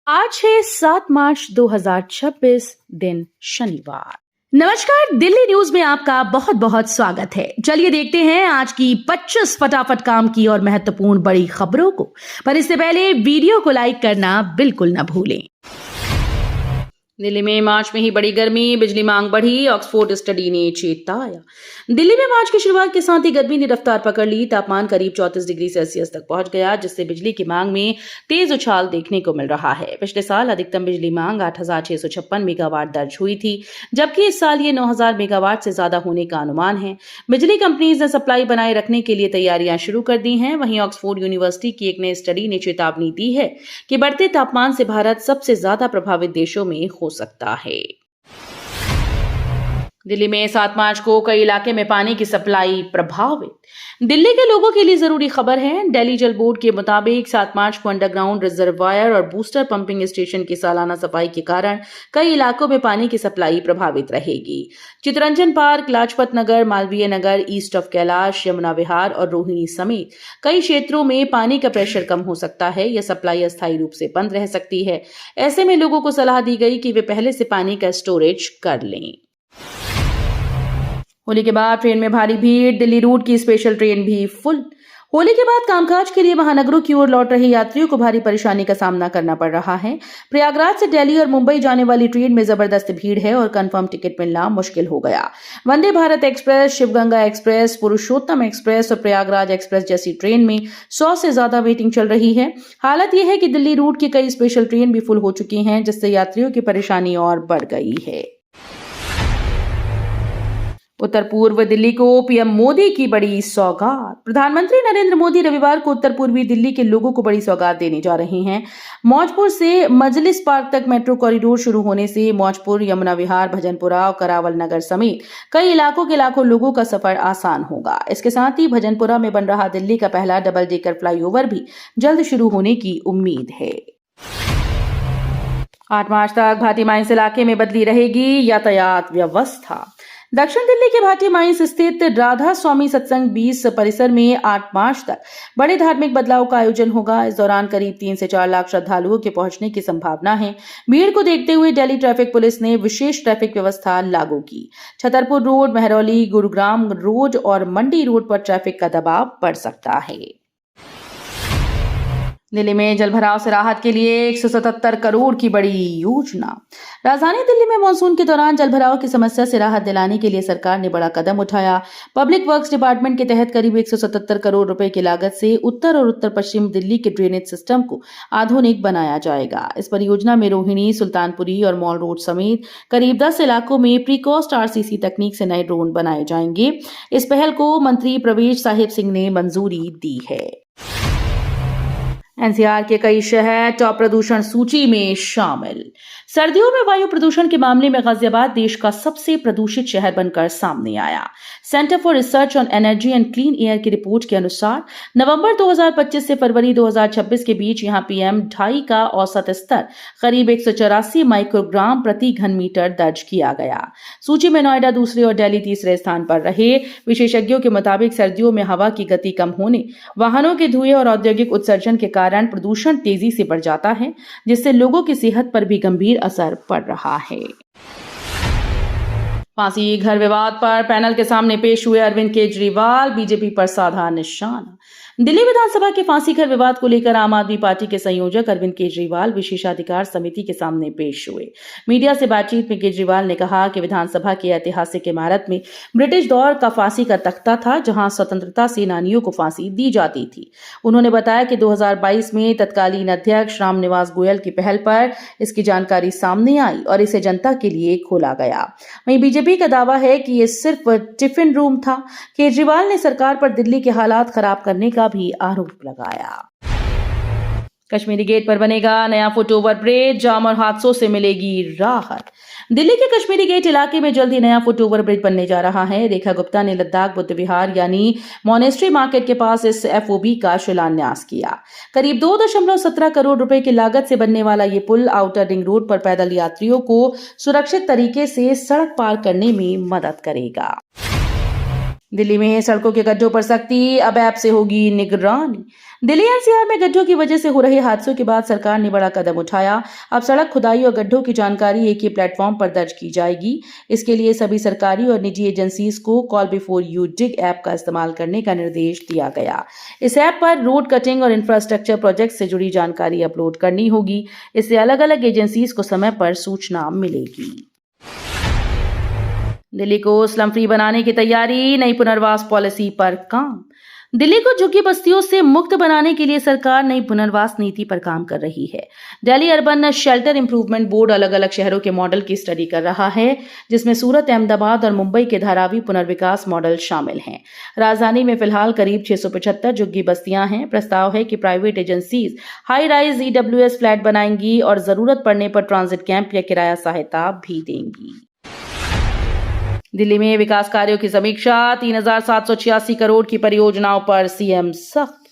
आज है 7 मार्च 2026 दिन शनिवार। नमस्कार, दिल्ली न्यूज में आपका बहुत बहुत स्वागत है। चलिए देखते हैं आज की 25 फटाफट काम की और महत्वपूर्ण बड़ी खबरों को। पर इससे पहले वीडियो को लाइक करना बिल्कुल न भूलें। दिल्ली में मार्च में ही बड़ी गर्मी, बिजली मांग बढ़ी, ऑक्सफोर्ड स्टडी ने चेताया। दिल्ली में मार्च की शुरुआत के साथ ही गर्मी ने रफ्तार पकड़ ली। तापमान करीब 34 डिग्री सेल्सियस तक पहुंच गया, जिससे बिजली की मांग में तेज उछाल देखने को मिल रहा है। पिछले साल अधिकतम बिजली मांग 8,656 मेगावाट दर्ज हुई थी, जबकि इस साल ये 9,000 मेगावाट से ज्यादा होने का अनुमान है। बिजली कंपनीज ने सप्लाई बनाए रखने के लिए तैयारियां शुरू कर दी हैं। वहीं ऑक्सफोर्ड यूनिवर्सिटी की एक नई स्टडी ने चेतावनी दी है कि बढ़ते तापमान से भारत सबसे ज्यादा प्रभावित देशों में हो सकता है। दिल्ली में 7 मार्च को कई इलाके में पानी की सप्लाई प्रभावित। दिल्ली के लोगों के लिए जरूरी खबर है। दिल्ली जल बोर्ड के मुताबिक 7 मार्च को अंडरग्राउंड रिजर्वायर और बूस्टर पंपिंग स्टेशन की सालाना सफाई के कारण कई इलाकों में पानी की सप्लाई प्रभावित रहेगी। Chittaranjan Park, Lajpat Nagar, Malviya Nagar, East of Kailash, Yamuna Vihar और रोहिणी समेत कई क्षेत्रों में पानी का प्रेशर कम हो सकता है। यह सप्लाई अस्थायी रूप से बंद रह सकती है। ऐसे में लोगों को सलाह दी गई कि वे पहले से पानी का स्टोरेज कर लें। होली के बाद ट्रेन में भारी भीड़, दिल्ली रूट की स्पेशल ट्रेन भी फुल। होली के बाद कामकाज के लिए महानगरों की ओर लौट रहे यात्रियों को भारी परेशानी का सामना करना पड़ रहा है। प्रयागराज से दिल्ली और मुंबई जाने वाली ट्रेन में जबरदस्त भीड़ है और कंफर्म टिकट मिलना मुश्किल हो गया। वंदे भारत एक्सप्रेस, शिवगंगा एक्सप्रेस, पुरुषोत्तम एक्सप्रेस और प्रयागराज एक्सप्रेस जैसी ट्रेन में 100 से ज्यादा वेटिंग चल रही है। हालत यह है कि दिल्ली रूट की कई स्पेशल ट्रेन भी फुल हो चुकी हैं, जिससे यात्रियों की परेशानी और बढ़ गई है। उत्तर पूर्व दिल्ली को पीएम मोदी की बड़ी सौगात। प्रधानमंत्री नरेंद्र मोदी रविवार को उत्तर पूर्वी दिल्ली के लोगों को बड़ी सौगात देने जा रहे हैं। मौजपुर से मजलिस पार्क तक मेट्रो कॉरिडोर शुरू होने से मौजपुर, यमुना विहार, भजनपुरा और करावल नगर समेत कई इलाकों के लाखों लोगों का सफर आसान होगा। इसके साथ ही भजनपुरा में बन रहा दिल्ली का पहला डबल डेकर फ्लाईओवर भी जल्द शुरू होने की उम्मीद है। 8 मार्च तक भाटी माइंस इलाके में बदली रहेगी यातायात व्यवस्था। दक्षिण दिल्ली के भाटी माइंस स्थित राधा स्वामी सत्संग 20 परिसर में 8 मार्च तक बड़े धार्मिक बदलाव का आयोजन होगा। इस दौरान करीब 3 से 4 लाख श्रद्धालुओं के पहुंचने की संभावना है। भीड़ को देखते हुए दिल्ली ट्रैफिक पुलिस ने विशेष ट्रैफिक व्यवस्था लागू की। छतरपुर रोड, महरौली, गुरुग्राम रोड और मंडी रोड पर ट्रैफिक का दबाव बढ़ सकता है। दिल्ली में जलभराव से राहत के लिए 177 करोड़ की बड़ी योजना। राजधानी दिल्ली में मानसून के दौरान जलभराव की समस्या से राहत दिलाने के लिए सरकार ने बड़ा कदम उठाया। पब्लिक वर्क्स डिपार्टमेंट के तहत करीब 177 करोड़ रुपए की लागत से उत्तर और उत्तर पश्चिम दिल्ली के ड्रेनेज सिस्टम को आधुनिक बनाया जाएगा। इस परियोजना में रोहिणी, सुल्तानपुरी और मॉल रोड समेत करीब 10 इलाकों में प्रीकॉस्ट आरसीसी तकनीक से नए ड्रोन बनाए जाएंगे। इस पहल को मंत्री प्रवेश साहिब सिंह ने मंजूरी दी है। एनसीआर के कई शहर टॉप प्रदूषण सूची में शामिल। सर्दियों में वायु प्रदूषण के मामले में गाजियाबाद देश का सबसे प्रदूषित शहर बनकर सामने आया। Centre for research on energy and clean air की रिपोर्ट के अनुसार नवंबर 2025 से फरवरी 2026 के बीच यहां पीएम 2.5 का औसत स्तर करीब 184 माइक्रोग्राम प्रति घन मीटर दर्ज किया गया। सूची में नोएडा दूसरे और दिल्ली तीसरे स्थान पर रहे। विशेषज्ञों के मुताबिक सर्दियों में हवा की गति कम होने, वाहनों के धुएं और औद्योगिक उत्सर्जन के कारण प्रदूषण तेजी से बढ़ जाता है, जिससे लोगों की सेहत पर भी गंभीर असर पड़ रहा है। फांसी घर विवाद पर पैनल के सामने पेश हुए अरविंद केजरीवाल, बीजेपी पर साधा निशाना। दिल्ली विधानसभा के फांसी घर विवाद को लेकर आम आदमी पार्टी के संयोजक अरविंद केजरीवाल विशेषाधिकार समिति के सामने पेश हुए। मीडिया से बातचीत में केजरीवाल ने कहा कि विधानसभा की ऐतिहासिक इमारत में ब्रिटिश दौर का फांसी का तख्ता था, जहां स्वतंत्रता सेनानियों को फांसी दी जाती थी। उन्होंने बताया कि 2022 में तत्कालीन अध्यक्ष रामनिवास गोयल की पहल पर इसकी जानकारी सामने आई और इसे जनता के लिए खोला गया। वहीं बीजेपी का दावा है कि ये सिर्फ टिफिन रूम था। केजरीवाल ने सरकार पर दिल्ली के हालात खराब करने का भी आरोप लगाया। कश्मीरी गेट पर बनेगा नया फुट ओवर ब्रिज, जाम और हादसों से मिलेगी राहत। दिल्ली के कश्मीरी गेट इलाके में जल्द ही नया फुट ओवर ब्रिज बनने जा रहा है। रेखा गुप्ता ने लद्दाख बुद्ध विहार यानी मोनेस्ट्री मार्केट के पास इस एफओबी का शिलान्यास किया। करीब 2.17 करोड़ रुपए की लागत से बनने वाला ये पुल आउटर रिंग रोड पर पैदल यात्रियों को सुरक्षित तरीके से सड़क पार करने में मदद करेगा। दिल्ली में सड़कों के गड्ढों पर सख्ती, अब ऐप से होगी निगरानी। दिल्ली एनसीआर में गड्ढों की वजह से हो रहे हादसों के बाद सरकार ने बड़ा कदम उठाया। अब सड़क खुदाई और गड्ढों की जानकारी एक ही प्लेटफॉर्म पर दर्ज की जाएगी। इसके लिए सभी सरकारी और निजी एजेंसीज को call before you dig app का इस्तेमाल करने का निर्देश दिया गया। इस ऐप पर रोड कटिंग और इंफ्रास्ट्रक्चर प्रोजेक्ट से जुड़ी जानकारी अपलोड करनी होगी। इससे अलग अलग एजेंसीज को समय पर सूचना मिलेगी। दिल्ली को स्लम फ्री बनाने की तैयारी, नई पुनर्वास पॉलिसी पर काम। दिल्ली को झुग्गी बस्तियों से मुक्त बनाने के लिए सरकार नई पुनर्वास नीति पर काम कर रही है। Delhi urban shelter improvement board अलग अलग शहरों के मॉडल की स्टडी कर रहा है, जिसमें सूरत, अहमदाबाद और मुंबई के धारावी पुनर्विकास मॉडल शामिल हैं। राजधानी में फिलहाल करीब 675 झुग्गी बस्तियां हैं। प्रस्ताव है कि private agencies high rise EWS flat बनाएंगी और जरूरत पड़ने पर ट्रांजिट कैंप या किराया सहायता भी देंगी। दिल्ली में विकास कार्यों की समीक्षा, 3,786 करोड़ की परियोजनाओं पर सीएम सख्त।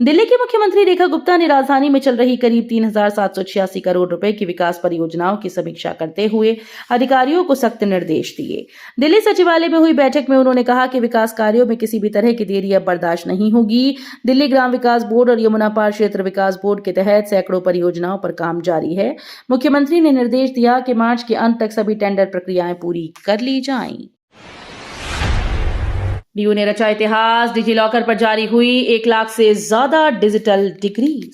दिल्ली की मुख्यमंत्री रेखा गुप्ता ने राजधानी में चल रही करीब 3,786 करोड़ रुपए की विकास परियोजनाओं की समीक्षा करते हुए अधिकारियों को सख्त निर्देश दिए। दिल्ली सचिवालय में हुई बैठक में उन्होंने कहा कि विकास कार्यों में किसी भी तरह की देरी अब बर्दाश्त नहीं होगी। दिल्ली ग्राम विकास बोर्ड और यमुना पार क्षेत्र विकास बोर्ड के तहत सैकड़ों परियोजनाओं पर काम जारी है। मुख्यमंत्री ने निर्देश दिया कि मार्च के अंत तक सभी टेंडर प्रक्रियाएं पूरी कर ली जाएं। डीयू ने रचा इतिहास, डिजी लॉकर पर जारी हुई 1 लाख से ज्यादा डिजिटल डिग्रीज।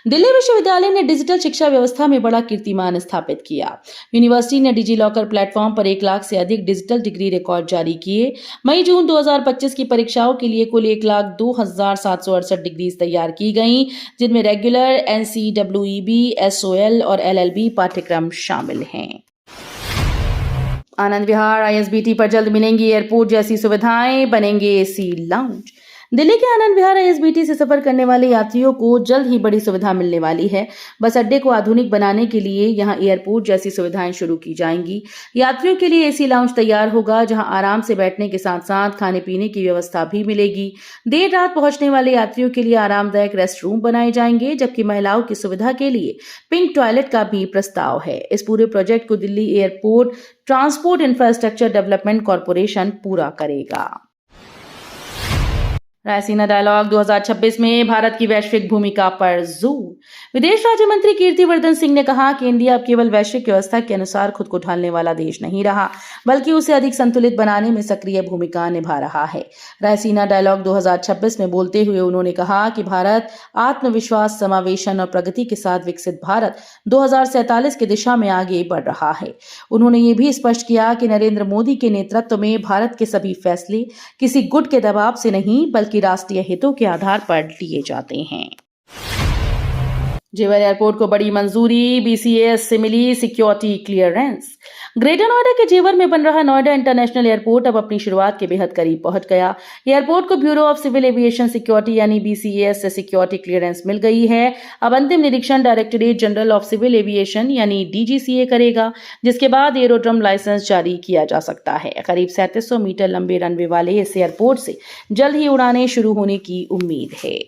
दिल्ली विश्वविद्यालय ने डिजिटल शिक्षा व्यवस्था में बड़ा कीर्तिमान स्थापित किया। यूनिवर्सिटी ने डिजी लॉकर प्लेटफॉर्म पर 1 लाख से अधिक डिजिटल डिग्री रिकॉर्ड जारी किए। मई-जून 2025 की परीक्षाओं के लिए कुल 1,02,768 डिग्रीज तैयार की गईं, जिनमें रेगुलर, NCEEB, SOL और LLB पाठ्यक्रम शामिल हैं। आनंद विहार ISBT पर जल्द मिलेंगी एयरपोर्ट जैसी सुविधाएं, बनेंगे AC लाउंज। दिल्ली के आनंद विहार ISBT से सफर करने वाले यात्रियों को जल्द ही बड़ी सुविधा मिलने वाली है। बस अड्डे को आधुनिक बनाने के लिए यहां एयरपोर्ट जैसी सुविधाएं शुरू की जाएंगी। यात्रियों के लिए AC लाउंज तैयार होगा, जहां आराम से बैठने के साथ साथ खाने पीने की व्यवस्था भी मिलेगी। देर रात पहुंचने वाले यात्रियों के लिए आरामदायक रेस्ट रूम बनाए जाएंगे, जबकि महिलाओं की सुविधा के लिए पिंक टॉयलेट का भी प्रस्ताव है। इस पूरे प्रोजेक्ट को Delhi airport transport infrastructure development corporation पूरा करेगा। रायसीना डायलॉग 2026 में भारत की वैश्विक भूमिका पर जोर। विदेश राज्य मंत्री कीर्तिवर्धन सिंह ने कहा कि इंडिया अब केवल वैश्विक व्यवस्था के अनुसार खुद को ढालने वाला देश नहीं रहा, बल्कि उसे अधिक संतुलित बनाने में सक्रिय भूमिका निभा रहा है। रायसीना डायलॉग 2026 में बोलते हुए उन्होंने कहा कि भारत आत्मविश्वास, समावेशन और प्रगति के साथ विकसित भारत 2047 की दिशा में आगे बढ़ रहा है। उन्होंने ये भी स्पष्ट किया कि नरेंद्र मोदी के नेतृत्व में भारत के सभी फैसले किसी गुट के दबाव से नहीं, बल्कि राष्ट्रीय हितों के आधार पर लिए जाते हैं। जेवर एयरपोर्ट को बड़ी मंजूरी, BCAS से मिली सिक्योरिटी क्लियरेंस। ग्रेटर नोएडा के जेवर में बन रहा नोएडा इंटरनेशनल एयरपोर्ट अब अपनी शुरुआत के बेहद करीब पहुंच गया। एयरपोर्ट को bureau of civil aviation security यानी BCAS से सिक्योरिटी क्लियरेंस मिल गई है। अब अंतिम निरीक्षण directorate general of civil aviation यानी DGCA करेगा, जिसके बाद एरोड्रम लाइसेंस जारी किया जा सकता है। करीब 3700 मीटर लंबे रनवे वाले इस एयरपोर्ट से जल्द ही उड़ानें शुरू होने की उम्मीद है।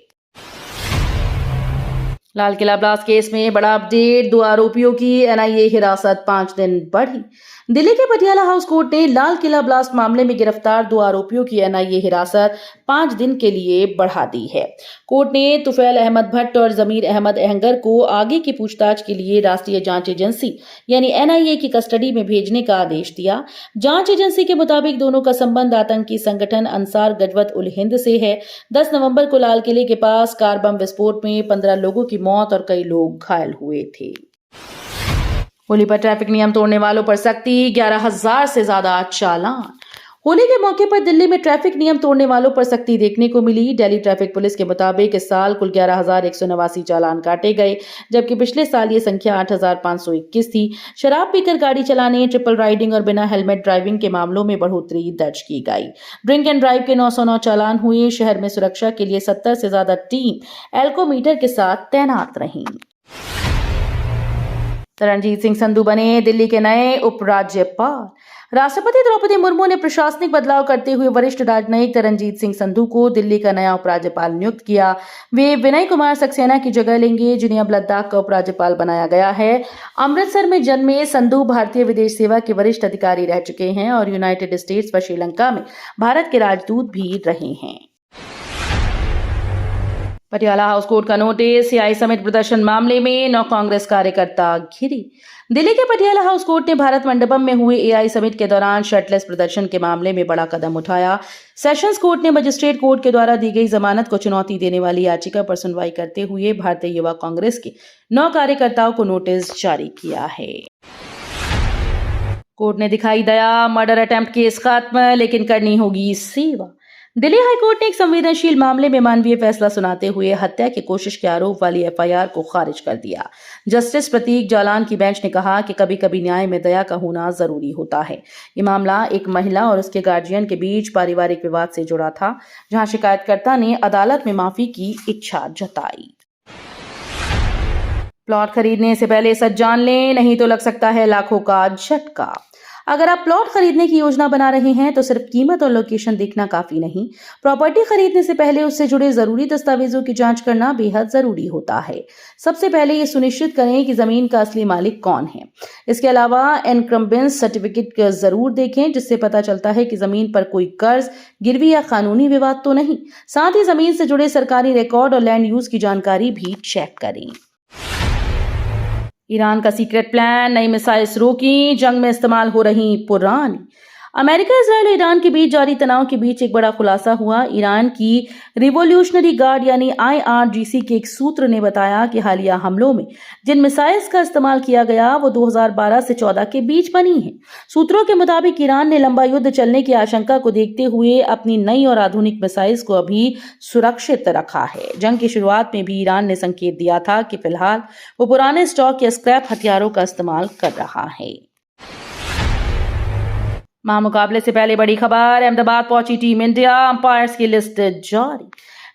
लाल किला ब्लास्ट केस में बड़ा अपडेट, 2 आरोपियों की NIA हिरासत 5 दिन बढ़ी। दिल्ली के पटियाला हाउस कोर्ट ने लाल किला ब्लास्ट मामले में गिरफ्तार 2 आरोपियों की NIA हिरासत 5 दिन के लिए बढ़ा दी है। कोर्ट ने तुफैल अहमद भट्ट और जमीर अहमद अहंगर को आगे की पूछताछ के लिए राष्ट्रीय जांच एजेंसी यानी NIA की कस्टडी में भेजने का आदेश दिया। जांच एजेंसी के मुताबिक दोनों का संबंध आतंकी संगठन अंसार गजवत उल हिंद से है। 10 नवंबर को लाल किले के पास कार बम विस्फोट में 15 लोगों की मौत और कई लोग घायल हुए थे। होली पर ट्रैफिक नियम तोड़ने वालों पर सख्ती, 11,000 से ज्यादा चालान। होली के मौके पर दिल्ली में ट्रैफिक नियम तोड़ने वालों पर सख्ती देखने को मिली। दिल्ली ट्रैफिक पुलिस के मुताबिक इस साल कुल 11,189 चालान काटे गए, जबकि पिछले साल ये संख्या 8,521 थी। शराब पीकर गाड़ी चलाने, ट्रिपल राइडिंग और बिना हेलमेट ड्राइविंग के मामलों में बढ़ोतरी दर्ज की गई। ड्रिंक एंड ड्राइव के 909 चालान हुए। शहर में सुरक्षा के लिए 70 से ज्यादा टीम एल्कोमीटर के साथ तैनात रही। रणजीत सिंह संधू बने दिल्ली के नए उपराज्यपाल। राष्ट्रपति द्रौपदी मुर्मू ने प्रशासनिक बदलाव करते हुए वरिष्ठ राजनयिक तरनजीत सिंह संधू को दिल्ली का नया उपराज्यपाल नियुक्त किया। वे विनय कुमार सक्सेना की जगह लेंगे, जिन्हें अब लद्दाख का उपराज्यपाल बनाया गया है। अमृतसर में जन्मे संधू भारतीय विदेश सेवा के वरिष्ठ अधिकारी रह चुके हैं और यूनाइटेड स्टेट्स व श्रीलंका में भारत के राजदूत भी रहे हैं। पटियाला हाउस कोर्ट का नोटिस, एआई समिट प्रदर्शन मामले में 9 कांग्रेस कार्यकर्ता घिरे। दिल्ली के पटियाला हाउस कोर्ट ने भारत मंडपम में हुए एआई समिट के दौरान शर्टलेस प्रदर्शन के मामले में बड़ा कदम उठाया। सेशंस कोर्ट ने मजिस्ट्रेट कोर्ट के द्वारा दी गई जमानत को चुनौती देने वाली याचिका पर सुनवाई करते हुए भारतीय युवा कांग्रेस के 9 कार्यकर्ताओं को नोटिस जारी किया है। कोर्ट ने दिखाई दया, मर्डर अटेम्प्ट केस खत्म, लेकिन करनी होगी सेवा। दिल्ली हाईकोर्ट ने एक संवेदनशील मामले में मानवीय फैसला सुनाते हुए हत्या की कोशिश के आरोप वाली एफआईआर को खारिज कर दिया। जस्टिस प्रतीक जालान की बेंच ने कहा कि कभी कभी न्याय में दया का होना जरूरी होता है। ये मामला एक महिला और उसके गार्जियन के बीच पारिवारिक विवाद से जुड़ा था, जहां शिकायतकर्ता ने अदालत में माफी की इच्छा जताई। प्लॉट खरीदने से पहले सच जान लें, नहीं तो लग सकता है लाखों का झटका। अगर आप प्लॉट खरीदने की योजना बना रहे हैं तो सिर्फ कीमत और लोकेशन देखना काफी नहीं, प्रॉपर्टी खरीदने से पहले उससे जुड़े जरूरी दस्तावेजों की जांच करना बेहद जरूरी होता है। सबसे पहले ये सुनिश्चित करें कि जमीन का असली मालिक कौन है। इसके अलावा एनक्रम्बेंस सर्टिफिकेट जरूर देखें, जिससे पता चलता है कि जमीन पर कोई कर्ज, गिरवी या कानूनी विवाद तो नहीं। साथ ही जमीन से जुड़े सरकारी रिकॉर्ड और लैंड यूज की जानकारी भी चेक करें। ईरान का सीक्रेट प्लान, नई मिसाइल्स रोकी, जंग में इस्तेमाल हो रही पुरानी। अमेरिका, इजराइल और ईरान के बीच जारी तनाव के बीच एक बड़ा खुलासा हुआ। ईरान की रिवॉल्यूशनरी गार्ड यानी IRGC के एक सूत्र ने बताया कि हालिया हमलों में जिन मिसाइल्स का इस्तेमाल किया गया वो 2012 से 14 के बीच बनी हैं। सूत्रों के मुताबिक ईरान ने लंबा युद्ध चलने की आशंका को देखते हुए अपनी नई और आधुनिक मिसाइल्स को अभी सुरक्षित रखा है। जंग की शुरुआत में भी ईरान ने संकेत दिया था कि फिलहाल वो पुराने स्टॉक या स्क्रैप हथियारों का इस्तेमाल कर रहा है। महामुकाबले से पहले बड़ी खबर, अहमदाबाद पहुंची टीम इंडिया, अंपायर्स की लिस्ट जारी।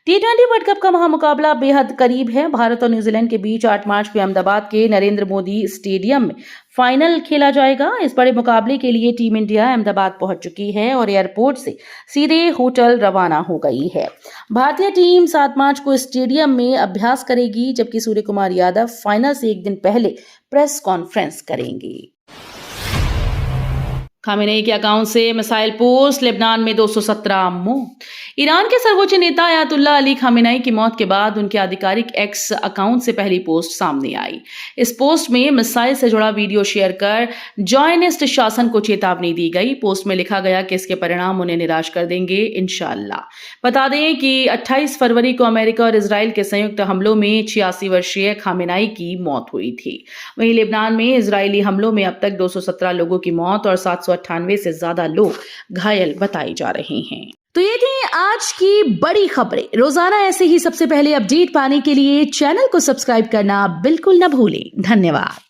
T20 वर्ल्ड कप का महामुकाबला बेहद करीब है। भारत और न्यूजीलैंड के बीच 8 मार्च को अहमदाबाद के नरेंद्र मोदी स्टेडियम में फाइनल खेला जाएगा। इस बड़े मुकाबले के लिए टीम इंडिया अहमदाबाद पहुंच चुकी है और एयरपोर्ट से सीधे होटल रवाना हो गई है। भारतीय टीम 7 मार्च को स्टेडियम में अभ्यास करेगी, जबकि सूर्य कुमार यादव फाइनल से एक दिन पहले प्रेस कॉन्फ्रेंस करेंगे। खामेनेई के अकाउंट से मिसाइल पोस्ट, लेबनान में 217 मौत। ईरान के सर्वोच्च नेता अयातुल्ला अली खामेनेई की मौत के बाद उनके आधिकारिक एक्स अकाउंट से पहली पोस्ट सामने आई। इस पोस्ट में मिसाइल से जुड़ा वीडियो शेयर कर जॉयनिस्ट शासन को चेतावनी दी गई। पोस्ट में लिखा गया कि इसके परिणाम उन्हें निराश कर देंगे इंशाअल्लाह। बता दें कि 28 फरवरी को अमेरिका और इजराइल के संयुक्त हमलों में 86 वर्षीय खामेनेई की मौत हुई थी। वहीं लेबनान में इजरायली हमलों में अब तक 217 लोगों की मौत और 798 से ज्यादा लोग घायल बताए जा रहे हैं। तो ये थी आज की बड़ी खबरें। रोजाना ऐसे ही सबसे पहले अपडेट पाने के लिए चैनल को सब्सक्राइब करना बिल्कुल न भूलें। धन्यवाद।